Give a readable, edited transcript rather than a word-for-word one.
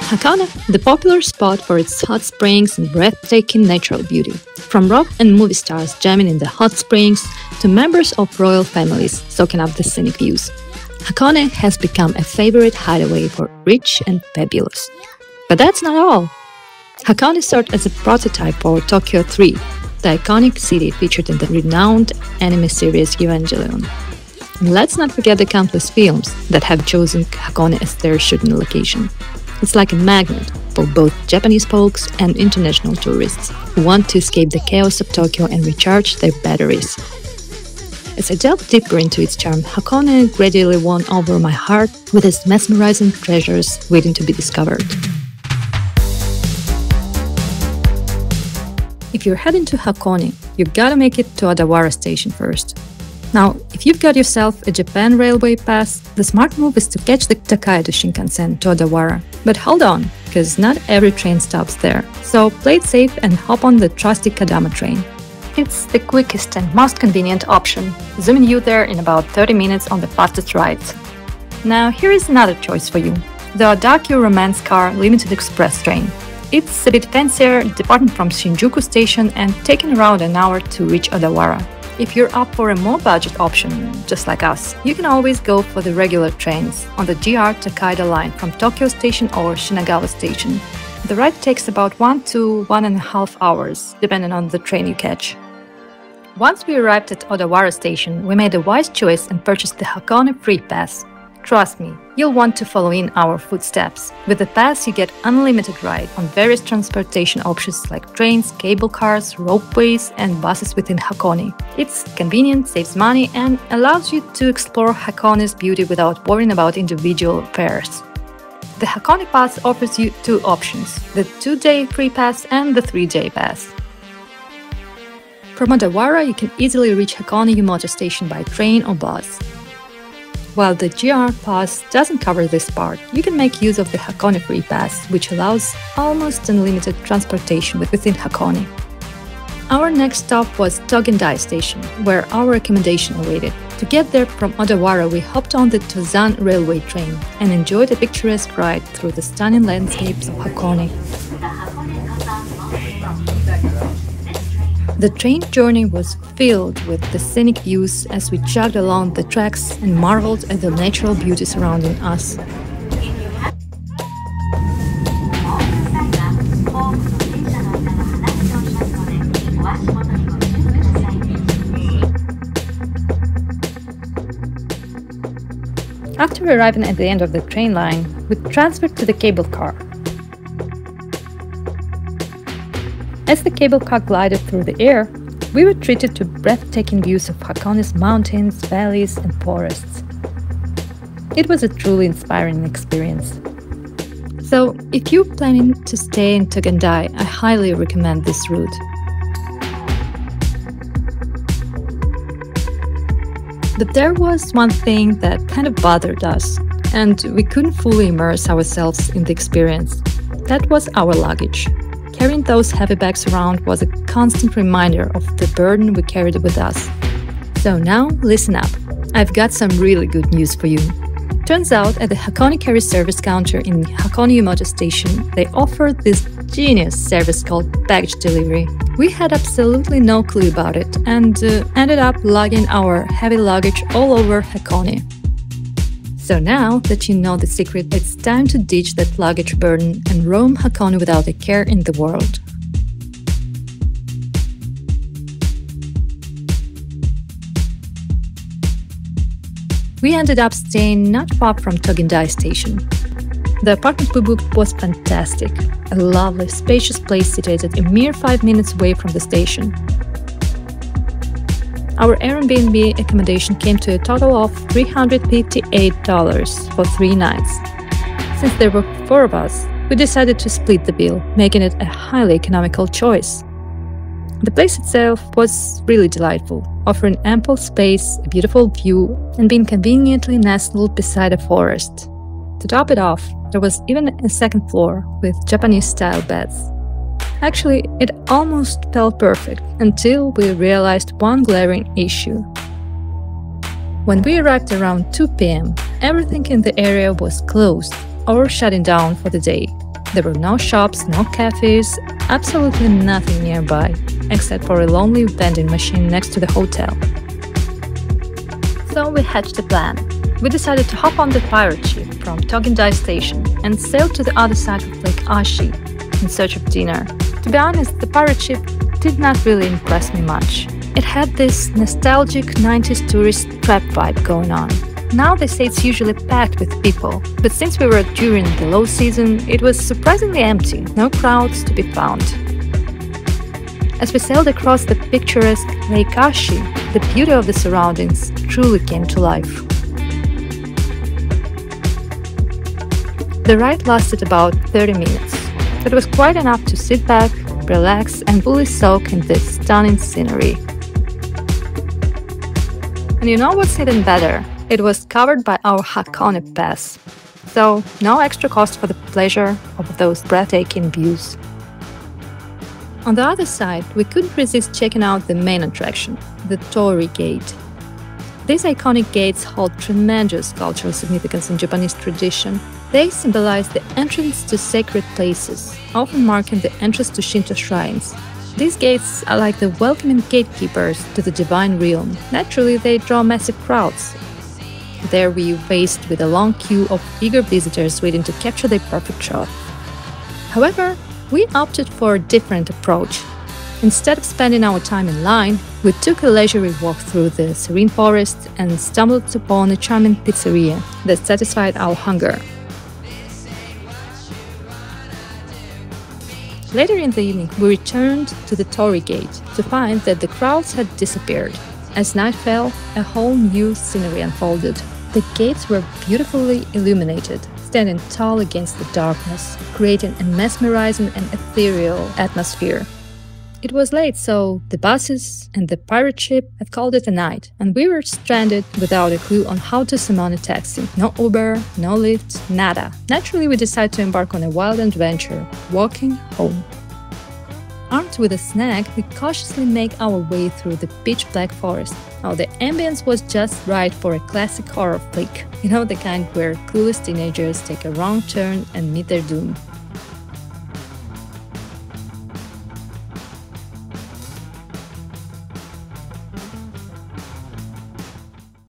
Hakone, the popular spot for its hot springs and breathtaking natural beauty. From rock and movie stars jamming in the hot springs to members of royal families soaking up the scenic views, Hakone has become a favorite hideaway for rich and fabulous. But that's not all. Hakone served as a prototype for Tokyo 3, the iconic city featured in the renowned anime series Evangelion. And let's not forget the countless films that have chosen Hakone as their shooting location. It's like a magnet for both Japanese folks and international tourists who want to escape the chaos of Tokyo and recharge their batteries. As I delved deeper into its charm, Hakone gradually won over my heart with its mesmerizing treasures waiting to be discovered. If you're heading to Hakone, you gotta make it to Odawara Station first. Now, if you've got yourself a Japan Railway pass, the smart move is to catch the Tokaido Shinkansen to Odawara. But hold on, because not every train stops there. So play it safe and hop on the trusty Kodama Train. It's the quickest and most convenient option, zooming you there in about 30 minutes on the fastest rides. Now, here is another choice for you, the Odakyu Romancecar Limited Express train. It's a bit fancier, departing from Shinjuku Station and taking around an hour to reach Odawara. If you're up for a more budget option, just like us, you can always go for the regular trains on the JR Tokaido Line from Tokyo Station or Shinagawa Station. The ride takes about 1 to 1.5 hours, depending on the train you catch. Once we arrived at Odawara Station, we made a wise choice and purchased the Hakone Free Pass. Trust me, you'll want to follow in our footsteps. With the pass, you get unlimited ride on various transportation options like trains, cable cars, ropeways, and buses within Hakone. It's convenient, saves money, and allows you to explore Hakone's beauty without worrying about individual fares. The Hakone Pass offers you two options, the 2-day free pass and the 3-day pass. From Odawara, you can easily reach Hakone Yumoto Station by train or bus. While the JR Pass doesn't cover this part, you can make use of the Hakone Free Pass, which allows almost unlimited transportation within Hakone. Our next stop was Togendai Station, where our accommodation awaited. To get there from Odawara, we hopped on the Tozan Railway train and enjoyed a picturesque ride through the stunning landscapes of Hakone. The train journey was filled with the scenic views as we jogged along the tracks and marveled at the natural beauty surrounding us. After arriving at the end of the train line, we transferred to the cable car. As the cable car glided through the air, we were treated to breathtaking views of Hakone's mountains, valleys, and forests. It was a truly inspiring experience. So, if you're planning to stay in Togendai, I highly recommend this route. But there was one thing that kind of bothered us, and we couldn't fully immerse ourselves in the experience. That was our luggage. Carrying those heavy bags around was a constant reminder of the burden we carried with us. So now, listen up. I've got some really good news for you. Turns out, at the Hakone carry service counter in Hakone Yumoto Station, they offer this genius service called baggage delivery. We had absolutely no clue about it and ended up lugging our heavy luggage all over Hakone. So now that you know the secret, it's time to ditch that luggage burden and roam Hakone without a care in the world. We ended up staying not far from Togendai Station. The apartment we booked was fantastic, a lovely, spacious place situated a mere 5 minutes away from the station. Our Airbnb accommodation came to a total of $358 for 3 nights. Since there were 4 of us, we decided to split the bill, making it a highly economical choice. The place itself was really delightful, offering ample space, a beautiful view, and being conveniently nestled beside a forest. To top it off, there was even a second floor with Japanese-style beds. Actually, it almost felt perfect until we realized one glaring issue. When we arrived around 2 p.m., everything in the area was closed or shutting down for the day. There were no shops, no cafes, absolutely nothing nearby, except for a lonely vending machine next to the hotel. So we hatched a plan. We decided to hop on the pirate ship from Togendai Station and sail to the other side of Lake Ashi in search of dinner. To be honest, the pirate ship did not really impress me much. It had this nostalgic 90s tourist trap vibe going on. Now they say it's usually packed with people, but since we were during the low season, it was surprisingly empty, no crowds to be found. As we sailed across the picturesque Lake Ashi, the beauty of the surroundings truly came to life. The ride lasted about 30 minutes. It was quite enough to sit back, relax, and fully soak in this stunning scenery. And you know what's even better? It was covered by our Hakone Pass, so no extra cost for the pleasure of those breathtaking views. On the other side, we couldn't resist checking out the main attraction, the Torii Gate. These iconic gates hold tremendous cultural significance in Japanese tradition. They symbolize the entrance to sacred places, often marking the entrance to Shinto shrines. These gates are like the welcoming gatekeepers to the divine realm. Naturally, they draw massive crowds. There we were faced with a long queue of eager visitors waiting to capture their perfect shot. However, we opted for a different approach. Instead of spending our time in line, we took a leisurely walk through the serene forest and stumbled upon a charming pizzeria that satisfied our hunger. Later in the evening, we returned to the Torii Gate to find that the crowds had disappeared. As night fell, a whole new scenery unfolded. The gates were beautifully illuminated, standing tall against the darkness, creating a mesmerizing and ethereal atmosphere. It was late, so the buses and the pirate ship had called it a night, and we were stranded without a clue on how to summon a taxi. No Uber, no Lyft, nada. Naturally, we decided to embark on a wild adventure, walking home. Armed with a snack, we cautiously make our way through the pitch-black forest. Now, the ambience was just right for a classic horror flick. You know, the kind where clueless teenagers take a wrong turn and meet their doom.